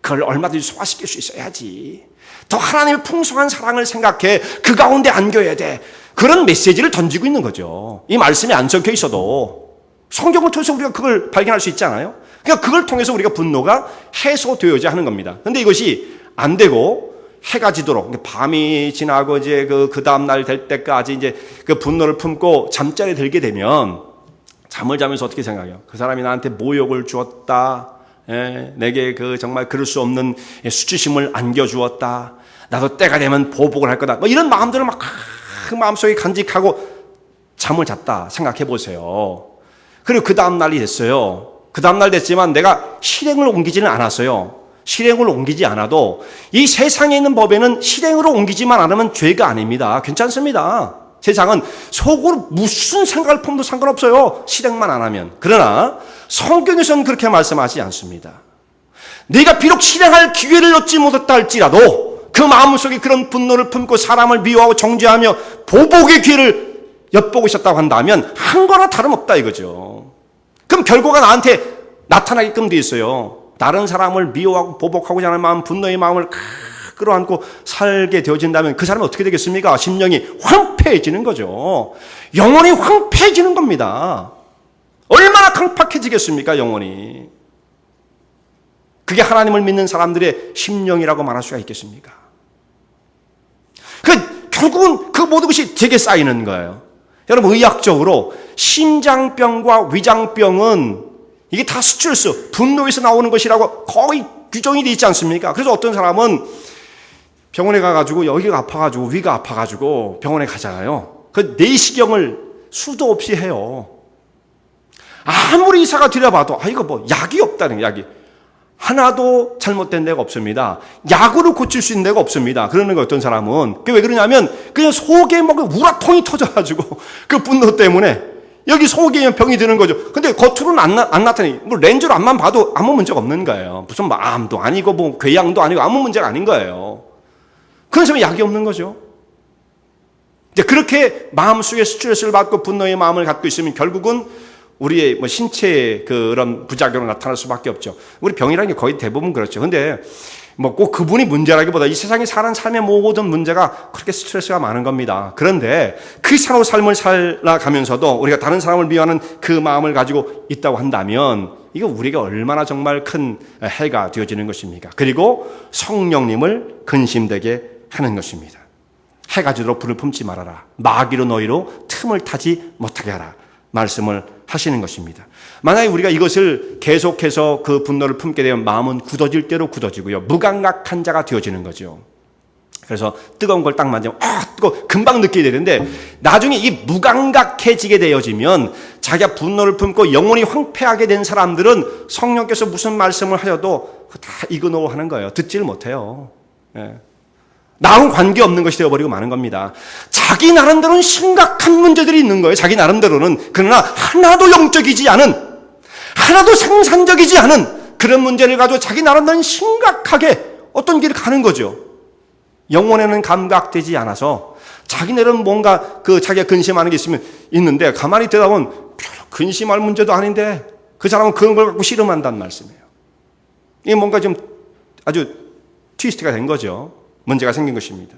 그걸 얼마든지 소화시킬 수 있어야지. 더 하나님의 풍성한 사랑을 생각해 그 가운데 안겨야 돼. 그런 메시지를 던지고 있는 거죠. 이 말씀이 안 적혀 있어도 성경을 통해서 우리가 그걸 발견할 수 있잖아요. 그러니까 그걸 통해서 우리가 분노가 해소되어야 하는 겁니다. 그런데 이것이 안 되고 해가 지도록 밤이 지나고 이제 그 다음 날 될 때까지 이제 그 분노를 품고 잠자리에 들게 되면 잠을 자면서 어떻게 생각해요? 그 사람이 나한테 모욕을 주었다. 내게 그 정말 그럴 수 없는 수치심을 안겨주었다. 나도 때가 되면 보복을 할 거다. 뭐 이런 마음들을 막 그 마음속에 간직하고 잠을 잤다 생각해 보세요. 그리고 그 다음 날이 됐어요. 그 다음 날 됐지만 내가 실행을 옮기지는 않았어요. 실행을 옮기지 않아도 이 세상에 있는 법에는 실행으로 옮기지만 않으면 죄가 아닙니다. 괜찮습니다. 세상은 속으로 무슨 생각을 품도 상관없어요. 실행만 안 하면. 그러나 성경에서는 그렇게 말씀하지 않습니다. 네가 비록 실행할 기회를 얻지 못했다 할지라도 그 마음속에 그런 분노를 품고 사람을 미워하고 정죄하며 보복의 기회를 엿보고 있었다고 한다면 한 거나 다름없다 이거죠. 그럼 결과가 나한테 나타나게끔 돼 있어요. 다른 사람을 미워하고 보복하고자 하는 마음, 분노의 마음을 끌어안고 살게 되어진다면 그 사람은 어떻게 되겠습니까? 심령이 황폐해지는 거죠. 영혼이 황폐해지는 겁니다. 얼마나 강팍해지겠습니까? 영혼이. 그게 하나님을 믿는 사람들의 심령이라고 말할 수가 있겠습니까? 결국은 그 모든 것이 제게 쌓이는 거예요. 여러분, 의학적으로 심장병과 위장병은 이게 다 스트레스, 분노에서 나오는 것이라고 거의 규정이 되어 있지 않습니까? 그래서 어떤 사람은 병원에 가가지고 여기가 아파가지고 위가 아파가지고 병원에 가잖아요. 그 내시경을 수도 없이 해요. 아무리 의사가 들여봐도 이거 뭐 약이 없다는 약이. 하나도 잘못된 데가 없습니다. 약으로 고칠 수 있는 데가 없습니다. 그러는 거 어떤 사람은. 그게 왜 그러냐면 그냥 속에 막 우라통이 터져가지고 그 분노 때문에 여기 속에 병이 드는 거죠. 근데 겉으로는 안 나타나니. 뭐 렌즈로 앞만 봐도 아무 문제가 없는 거예요. 무슨 뭐 암도 아니고 뭐 궤양도 아니고 아무 문제가 아닌 거예요. 그래서 약이 없는 거죠. 이제 그렇게 마음속에 스트레스를 받고 분노의 마음을 갖고 있으면 결국은 우리의 뭐 신체의 그런 부작용으로 나타날 수밖에 없죠. 우리 병이라는 게 거의 대부분 그렇죠. 근데 뭐 꼭 그분이 문제라기보다 이 세상에 사는 삶의 모든 문제가 그렇게 스트레스가 많은 겁니다. 그런데 그 삶을 살아가면서도 우리가 다른 사람을 미워하는 그 마음을 가지고 있다고 한다면 이거 우리가 얼마나 정말 큰 해가 되어지는 것입니까? 그리고 성령님을 근심되게 하는 것입니다. 해가 지도록 불을 품지 말아라. 마귀로 너희로 틈을 타지 못하게 하라. 말씀을 하시는 것입니다. 만약에 우리가 이것을 계속해서 그 분노를 품게 되면 마음은 굳어질 대로 굳어지고요. 무감각한 자가 되어지는 거죠. 그래서 뜨거운 걸 딱 만지면 뜨거워 금방 느끼게 되는데 나중에 이 무감각해지게 되어지면 자기가 분노를 품고 영혼이 황폐하게 된 사람들은 성령께서 무슨 말씀을 하셔도 다 이그노 하는 거예요. 듣지를 못해요. 나하고는 관계없는 것이 되어버리고 마는 겁니다. 자기 나름대로는 심각한 문제들이 있는 거예요. 자기 나름대로는. 그러나 하나도 영적이지 않은, 하나도 생산적이지 않은 그런 문제를 가지고 자기 나름대로는 심각하게 어떤 길을 가는 거죠. 영혼에는 감각되지 않아서 자기 나름 뭔가 자기가 근심하는 게 있는데 가만히 들여다보면 근심할 문제도 아닌데 그 사람은 그런 걸 갖고 씨름한다는 말씀이에요. 이게 뭔가 좀 아주 트위스트가 된 거죠. 문제가 생긴 것입니다.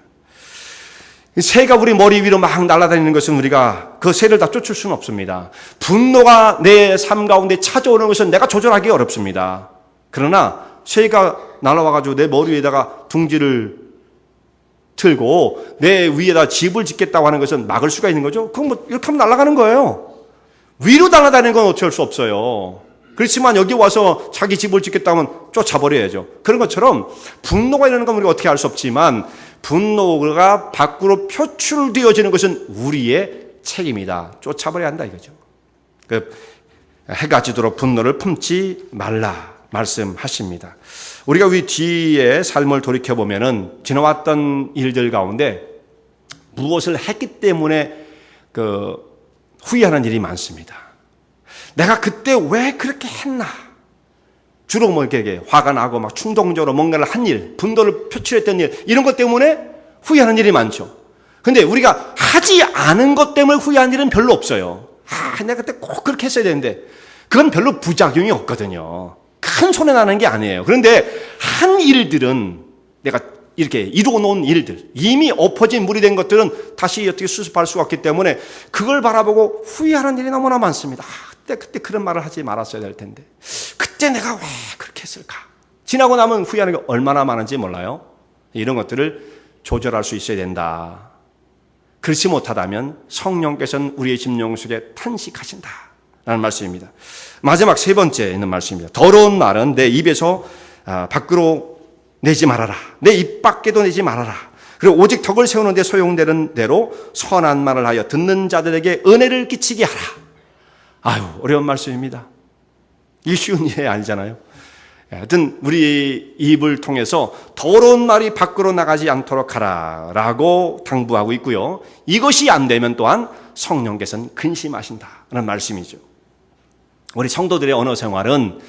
새가 우리 머리 위로 막 날아다니는 것은 우리가 그 새를 다 쫓을 수는 없습니다. 분노가 내 삶 가운데 찾아오는 것은 내가 조절하기 어렵습니다. 그러나 새가 날아와가지고 내 머리 위에다가 둥지를 틀고 내 위에다 집을 짓겠다고 하는 것은 막을 수가 있는 거죠. 그럼 뭐 이렇게 하면 날아가는 거예요. 위로 날아다니는 건 어쩔 수 없어요. 그렇지만 여기 와서 자기 집을 짓겠다고 하면 쫓아버려야죠. 그런 것처럼 분노가 이러는 건 우리가 어떻게 알 수 없지만 분노가 밖으로 표출되어지는 것은 우리의 책임이다. 쫓아버려야 한다 이거죠. 해가 지도록 분노를 품지 말라 말씀하십니다. 우리가 우리 뒤에 삶을 돌이켜보면은 지나왔던 일들 가운데 무엇을 했기 때문에 후회하는 일이 많습니다. 내가 그때 왜 그렇게 했나? 주로 뭐 이렇게 화가 나고 막 충동적으로 뭔가를 한 일, 분노를 표출했던 일, 이런 것 때문에 후회하는 일이 많죠. 근데 우리가 하지 않은 것 때문에 후회하는 일은 별로 없어요. 내가 그때 꼭 그렇게 했어야 되는데, 그건 별로 부작용이 없거든요. 큰 손해 나는 게 아니에요. 그런데 한 일들은, 내가 이렇게 이루어 놓은 일들, 이미 엎어진 물이 된 것들은 다시 어떻게 수습할 수가 없기 때문에 그걸 바라보고 후회하는 일이 너무나 많습니다. 그때 그런 말을 하지 말았어야 될 텐데, 그때 내가 왜 그렇게 했을까? 지나고 나면 후회하는 게 얼마나 많은지 몰라요. 이런 것들을 조절할 수 있어야 된다. 그렇지 못하다면 성령께서는 우리의 심령 속에 탄식하신다라는 말씀입니다. 마지막 세 번째 있는 말씀입니다. 더러운 말은 내 입에서 밖으로 내지 말아라. 내 입 밖에도 내지 말아라. 그리고 오직 덕을 세우는 데 소용되는 대로 선한 말을 하여 듣는 자들에게 은혜를 끼치게 하라. 아유, 어려운 말씀입니다. 이게 쉬운 일이 아니잖아요. 하여튼 우리 입을 통해서 더러운 말이 밖으로 나가지 않도록 하라라고 당부하고 있고요. 이것이 안 되면 또한 성령께서는 근심하신다는 말씀이죠. 우리 성도들의 언어 생활은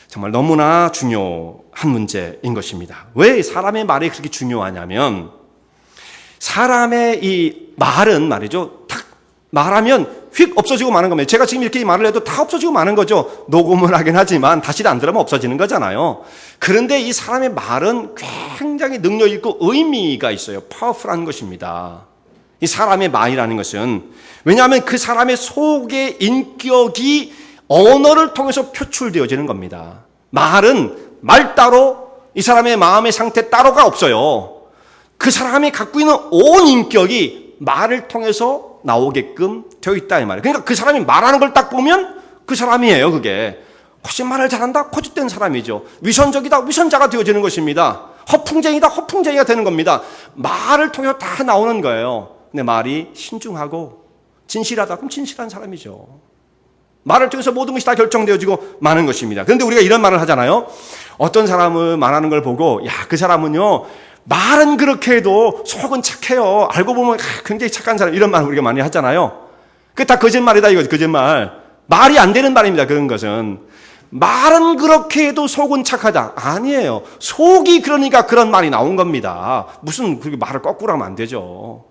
정말 너무나 중요한 문제인 것입니다. 왜 사람의 말이 그렇게 중요하냐면, 사람의 이 말은 말이죠, 탁 말하면 휙 없어지고 마는 겁니다. 제가 지금 이렇게 말을 해도 다 없어지고 마는 거죠. 녹음을 하긴 하지만 다시 안 들으면 없어지는 거잖아요. 그런데 이 사람의 말은 굉장히 능력 있고 의미가 있어요. 파워풀한 것입니다. 이 사람의 말이라는 것은, 왜냐하면 그 사람의 속의 인격이 언어를 통해서 표출되어지는 겁니다. 말은 말 따로, 이 사람의 마음의 상태 따로가 없어요. 그 사람이 갖고 있는 온 인격이 말을 통해서 나오게끔 되어 있다 이 말이에요. 그러니까 그 사람이 말하는 걸 딱 보면 그 사람이에요. 그게 거짓말을 잘한다, 거짓된 사람이죠. 위선적이다, 위선자가 되어지는 것입니다. 허풍쟁이다, 허풍쟁이가 되는 겁니다. 말을 통해서 다 나오는 거예요. 근데 말이 신중하고 진실하다, 그럼 진실한 사람이죠. 말을 통해서 모든 것이 다 결정되어지고 마는 것입니다. 그런데 우리가 이런 말을 하잖아요. 어떤 사람은 말하는 걸 보고, 야, 그 사람은요, 말은 그렇게 해도 속은 착해요. 알고 보면 굉장히 착한 사람, 이런 말 우리가 많이 하잖아요. 그게 다 거짓말이다 이거죠. 거짓말. 말이 안 되는 말입니다. 그런 것은. 말은 그렇게 해도 속은 착하다. 아니에요. 속이 그러니까 그런 말이 나온 겁니다. 무슨 그렇게 말을 거꾸로 하면 안 되죠.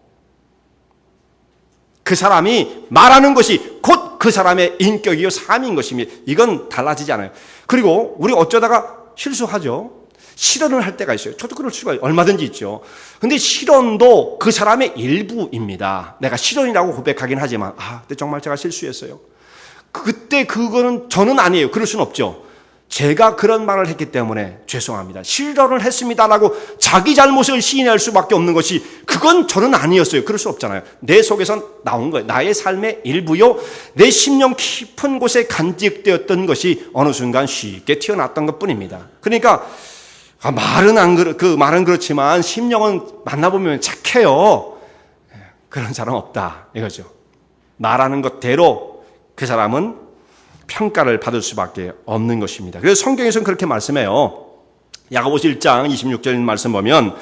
그 사람이 말하는 것이 곧 그 사람의 인격이요 삶인 것입니다. 이건 달라지지 않아요. 그리고 우리 어쩌다가 실수하죠. 실언을 할 때가 있어요. 저도 그럴 수가 얼마든지 있죠. 근데 실언도 그 사람의 일부입니다. 내가 실언이라고 고백하긴 하지만, 그때 정말 제가 실수했어요. 그때 그거는 저는 아니에요. 그럴 수는 없죠. 제가 그런 말을 했기 때문에 죄송합니다, 실언을 했습니다라고 자기 잘못을 시인할 수밖에 없는 것이, 그건 저는 아니었어요. 그럴 수 없잖아요. 내 속에서 나온 거예요. 나의 삶의 일부요, 내 심령 깊은 곳에 간직되었던 것이 어느 순간 쉽게 튀어났던 것뿐입니다. 그러니까 말은 그렇지만 심령은 만나보면 착해요. 그런 사람 없다 이거죠. 말하는 것대로 그 사람은 평가를 받을 수밖에 없는 것입니다. 그래서 성경에서는 그렇게 말씀해요. 야고보서 1장 26절 말씀 보면,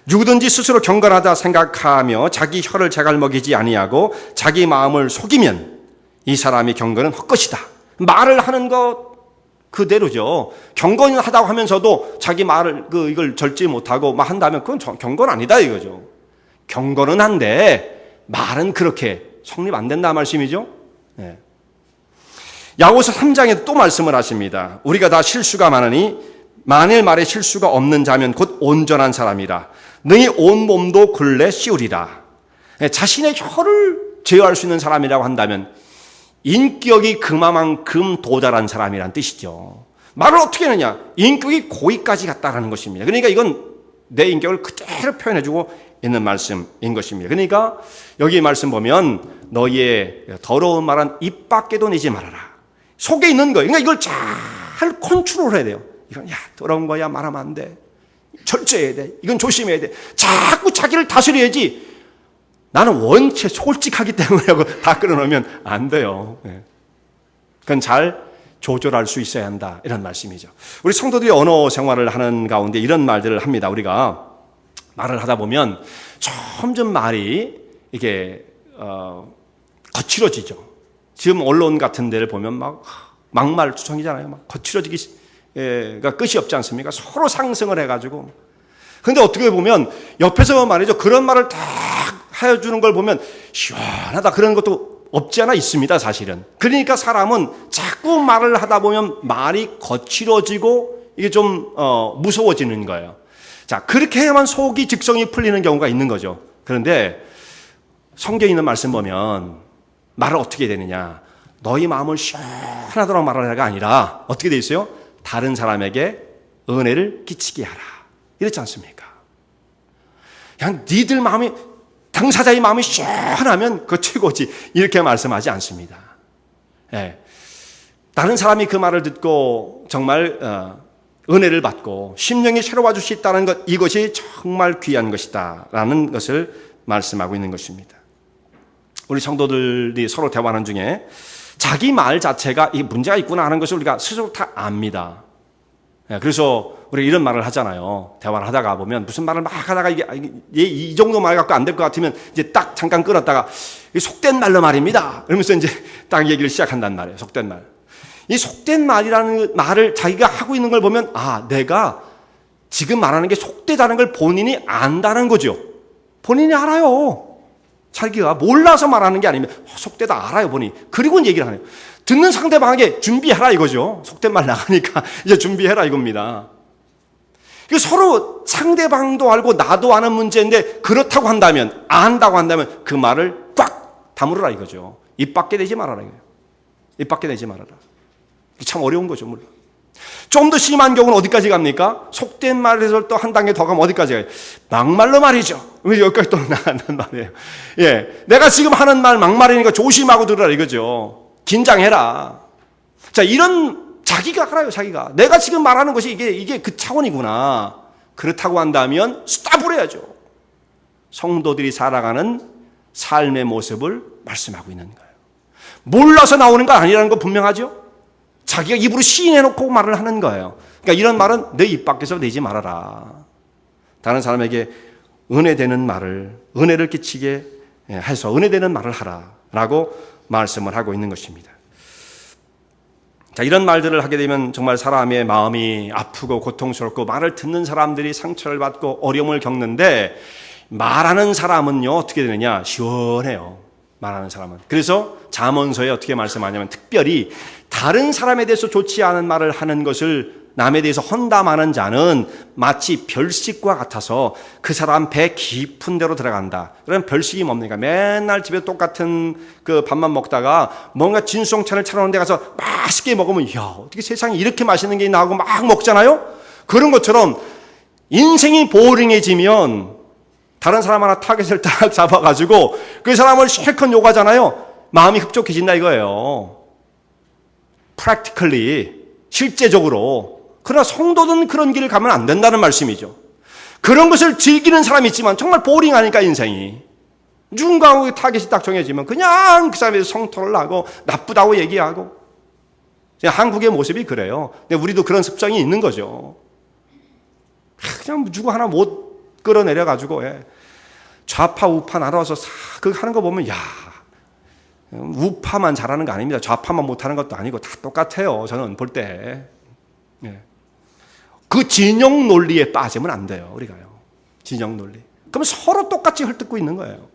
누구든지 스스로 경건하다 생각하며 자기 혀를 제갈먹이지 아니하고 자기 마음을 속이면 이 사람이 경건은 헛것이다. 말을 하는 것 그대로죠. 경건하다고 하면서도 자기 말을 이걸 절제 못하고 막 한다면 그건 경건 아니다 이거죠. 경건은 한데 말은 그렇게 성립 안 된다 말씀이죠. 네. 야고보서 3장에 또 말씀을 하십니다. 우리가 다 실수가 많으니 만일 말에 실수가 없는 자면 곧 온전한 사람이라 너희 온 몸도 근래 씌우리라. 자신의 혀를 제어할 수 있는 사람이라고 한다면 인격이 그만큼 도달한 사람이란 뜻이죠. 말을 어떻게 하느냐? 인격이 고의까지 갔다라는 것입니다. 그러니까 이건 내 인격을 그대로 표현해주고 있는 말씀인 것입니다. 그러니까 여기 말씀 보면 너희의 더러운 말은 입 밖에도 내지 말아라. 속에 있는 거예요. 그러니까 이걸 잘 컨트롤해야 돼요. 이건 더러운 거야, 말하면 안 돼. 절제해야 돼. 이건 조심해야 돼. 자꾸 자기를 다스려야지. 나는 원체 솔직하기 때문에 하고 다 끌어놓으면 안 돼요. 그건 잘 조절할 수 있어야 한다 이런 말씀이죠. 우리 성도들이 언어 생활을 하는 가운데 이런 말들을 합니다. 우리가 말을 하다 보면 점점 말이 이게 거칠어지죠. 지금 언론 같은 데를 보면 막 막말투성이잖아요. 막 거칠어지기가 끝이 없지 않습니까? 서로 상승을 해가지고. 근데 어떻게 보면 옆에서 말이죠. 그런 말을 딱 해주는 걸 보면 시원하다 그런 것도 없지 않아 있습니다, 사실은. 그러니까 사람은 자꾸 말을 하다 보면 말이 거칠어지고 이게 좀 무서워지는 거예요. 자, 그렇게 해야만 속이 직성이 풀리는 경우가 있는 거죠. 그런데 성경에 있는 말씀 보면 말을 어떻게 되느냐. 너희 마음을 시원하도록 말하라가 아니라 어떻게 돼 있어요? 다른 사람에게 은혜를 끼치게 하라. 이렇지 않습니까? 그냥 니들 마음이 당사자의 마음이 시원하면 그 최고지. 이렇게 말씀하지 않습니다. 예. 다른 사람이 그 말을 듣고 정말 은혜를 받고 심령이 새로워질 수 있다는 것, 이것이 정말 귀한 것이다 라는 것을 말씀하고 있는 것입니다. 우리 성도들이 서로 대화하는 중에 자기 말 자체가 이 문제가 있구나 하는 것을 우리가 스스로 다 압니다. 그래서 우리가 이런 말을 하잖아요. 대화를 하다가 보면 무슨 말을 막 하다가 이게 이 정도 말 갖고 안 될 것 같으면 이제 딱 잠깐 끊었다가 속된 말로 말입니다. 그러면서 이제 딱 얘기를 시작한단 말이에요. 속된 말. 이 속된 말이라는 말을 자기가 하고 있는 걸 보면 아, 내가 지금 말하는 게 속되다는 걸 본인이 안다는 거죠. 본인이 알아요. 자기가 몰라서 말하는 게 아니면 속되다 알아요, 본인이. 그리고 얘기를 하네요. 듣는 상대방에게 준비해라 이거죠. 속된 말 나가니까 이제 준비해라 이겁니다. 서로 상대방도 알고 나도 아는 문제인데 그렇다고 한다면, 안다고 한다면 그 말을 꽉 다물어라 이거죠. 입 밖에 내지 말아라 이거예요. 입 밖에 내지 말아라. 참 어려운 거죠, 물론. 좀 더 심한 경우는 어디까지 갑니까? 속된 말에서 또 한 단계 더 가면 어디까지 가요? 막말로 말이죠. 여기까지 또 나간단 말이에요. 예. 내가 지금 하는 말 막말이니까 조심하고 들으라 이거죠. 긴장해라. 자, 이런 자기가 알아요, 자기가. 내가 지금 말하는 것이 이게 그 차원이구나. 그렇다고 한다면 스탑을 해야죠. 성도들이 살아가는 삶의 모습을 말씀하고 있는 거예요. 몰라서 나오는 거 아니라는 거 분명하죠? 자기가 입으로 시인해놓고 말을 하는 거예요. 그러니까 이런 말은 내 입 밖에서 내지 말아라. 다른 사람에게 은혜되는 말을, 은혜를 끼치게 해서 은혜되는 말을 하라라고 말씀을 하고 있는 것입니다. 자, 이런 말들을 하게 되면 정말 사람의 마음이 아프고 고통스럽고 말을 듣는 사람들이 상처를 받고 어려움을 겪는데 말하는 사람은요, 어떻게 되느냐? 시원해요. 말하는 사람은. 그래서 잠언서에 어떻게 말씀하냐면 특별히 다른 사람에 대해서 좋지 않은 말을 하는 것을 남에 대해서 헌담하는 자는 마치 별식과 같아서 그 사람 배 깊은 데로 들어간다. 그럼 별식이 뭡니까? 맨날 집에 똑같은 그 밥만 먹다가 뭔가 진수성찬을 차려놓은 데 가서 맛있게 먹으면 야, 어떻게 세상에 이렇게 맛있는 게 있나 하고 막 먹잖아요? 그런 것처럼 인생이 보링해지면 다른 사람 하나 타겟을 딱 잡아가지고 그 사람을 실컷 욕하잖아요. 마음이 흡족해진다 이거예요. practically, 실제적으로. 그러나 성도는 그런 길을 가면 안 된다는 말씀이죠. 그런 것을 즐기는 사람이 있지만 정말 보링하니까 인생이. 누군가하고 타겟이 딱 정해지면 그냥 그 사람에 대해서 성토를 하고 나쁘다고 얘기하고. 한국의 모습이 그래요. 근데 우리도 그런 습성이 있는 거죠. 그냥 누구 하나 못 끌어내려가지고 좌파 우파 나눠서 그 하는 거 보면 야, 우파만 잘하는 거 아닙니다. 좌파만 못하는 것도 아니고 다 똑같아요. 저는 볼 때. 그 진영 논리에 빠지면 안 돼요. 우리가요. 진영 논리. 그러면 서로 똑같이 헐뜯고 있는 거예요.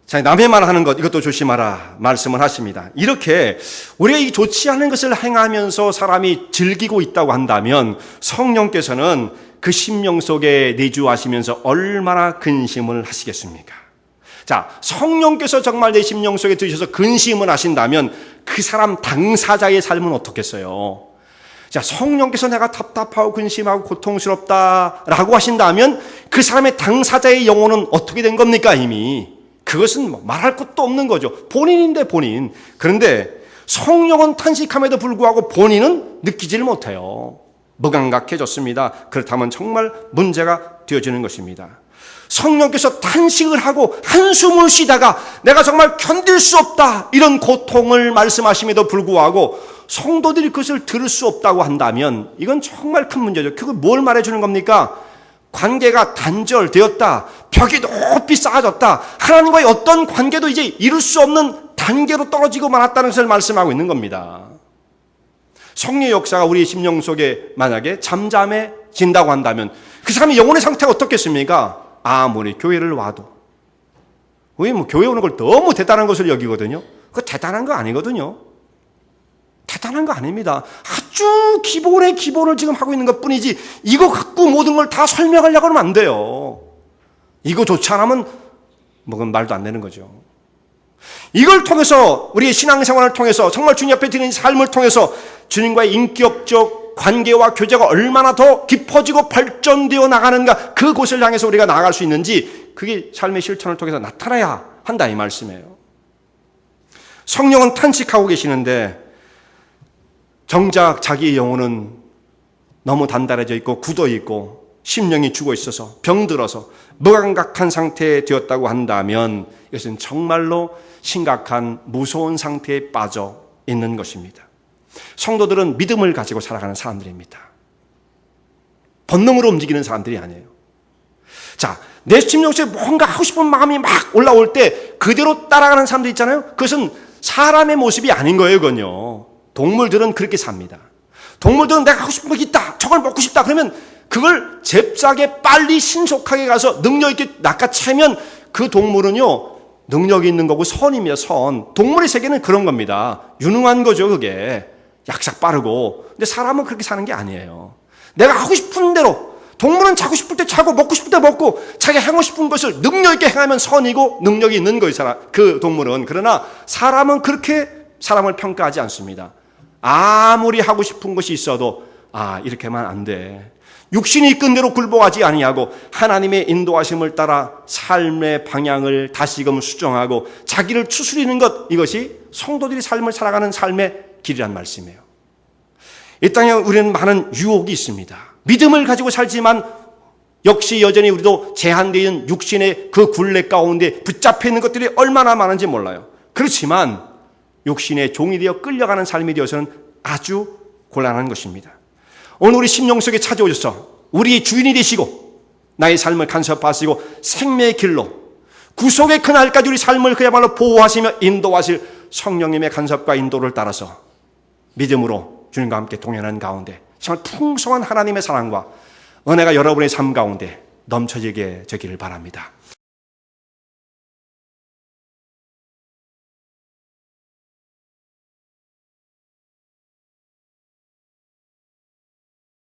자, 남의 말 하는 것 이것도 조심하라 말씀을 하십니다. 이렇게 우리가 이 좋지 않은 것을 행하면서 사람이 즐기고 있다고 한다면 성령께서는 그 심령 속에 내주하시면서 얼마나 근심을 하시겠습니까? 자, 성령께서 정말 내 심령 속에 드셔서 근심을 하신다면 그 사람 당사자의 삶은 어떻겠어요? 자, 성령께서 내가 답답하고 근심하고 고통스럽다라고 하신다면 그 사람의 당사자의 영혼은 어떻게 된 겁니까 이미? 그것은 뭐 말할 것도 없는 거죠. 본인인데 본인. 그런데 성령은 탄식함에도 불구하고 본인은 느끼지를 못해요. 무감각해졌습니다. 그렇다면 정말 문제가 되어지는 것입니다. 성령께서 탄식을 하고 한숨을 쉬다가 내가 정말 견딜 수 없다 이런 고통을 말씀하심에도 불구하고 성도들이 그것을 들을 수 없다고 한다면 이건 정말 큰 문제죠. 그걸 뭘 말해주는 겁니까? 관계가 단절되었다. 벽이 높이 쌓아졌다. 하나님과의 어떤 관계도 이제 이룰 수 없는 단계로 떨어지고 말았다는 것을 말씀하고 있는 겁니다. 성령의 역사가 우리 심령 속에 만약에 잠잠해진다고 한다면 그 사람의 영혼의 상태가 어떻겠습니까? 아무리 교회를 와도. 왜 교회 오는 걸 너무 대단한 것을 여기거든요. 그거 대단한 거 아니거든요. 대단한 거 아닙니다. 아주 기본의 기본을 지금 하고 있는 것 뿐이지 이거 갖고 모든 걸 다 설명하려고 하면 안 돼요. 이거 좋지 않으면 그건 말도 안 되는 거죠. 이걸 통해서 우리의 신앙생활을 통해서 정말 주님 앞에 드리는 삶을 통해서 주님과의 인격적 관계와 교제가 얼마나 더 깊어지고 발전되어 나가는가 그곳을 향해서 우리가 나아갈 수 있는지 그게 삶의 실천을 통해서 나타나야 한다 이 말씀이에요. 성령은 탄식하고 계시는데 정작 자기의 영혼은 너무 단단해져 있고 굳어 있고 심령이 죽어 있어서 병들어서 무감각한 상태에 되었다고 한다면 이것은 정말로 심각한 무서운 상태에 빠져 있는 것입니다. 성도들은 믿음을 가지고 살아가는 사람들입니다. 본능으로 움직이는 사람들이 아니에요. 자, 내 심령 속에 뭔가 하고 싶은 마음이 막 올라올 때 그대로 따라가는 사람들 있잖아요. 그것은 사람의 모습이 아닌 거예요, 그건요. 동물들은 그렇게 삽니다. 동물들은 내가 하고 싶은 거 있다. 저걸 먹고 싶다. 그러면 그걸 잽싸게 빨리 신속하게 가서 능력 있게 낚아채면 그 동물은요. 능력이 있는 거고 선입니다. 선. 동물의 세계는 그런 겁니다. 유능한 거죠. 그게. 약삭 빠르고. 근데 사람은 그렇게 사는 게 아니에요. 내가 하고 싶은 대로 동물은 자고 싶을 때 자고 먹고 싶을 때 먹고 자기가 하고 싶은 것을 능력 있게 행하면 선이고 능력이 있는 거예요. 그 동물은. 그러나 사람은 그렇게 사람을 평가하지 않습니다. 아무리 하고 싶은 것이 있어도 이렇게 하면 안 돼. 육신이 이끈 대로 굴복하지 아니하고 하나님의 인도하심을 따라 삶의 방향을 다시금 수정하고 자기를 추스리는 것, 이것이 성도들이 삶을 살아가는 삶의 길이란 말씀이에요. 이 땅에 우리는 많은 유혹이 있습니다. 믿음을 가지고 살지만 역시 여전히 우리도 제한되어 있는 육신의 그 굴레 가운데 붙잡혀 있는 것들이 얼마나 많은지 몰라요. 그렇지만 육신의 종이 되어 끌려가는 삶이 되어서는 아주 곤란한 것입니다. 오늘 우리 심령 속에 찾아오셔서 우리의 주인이 되시고 나의 삶을 간섭하시고 생명의 길로 구속의 그날까지 우리 삶을 그야말로 보호하시며 인도하실 성령님의 간섭과 인도를 따라서 믿음으로 주님과 함께 동행하는 가운데 정말 풍성한 하나님의 사랑과 은혜가 여러분의 삶 가운데 넘쳐지게 되기를 바랍니다.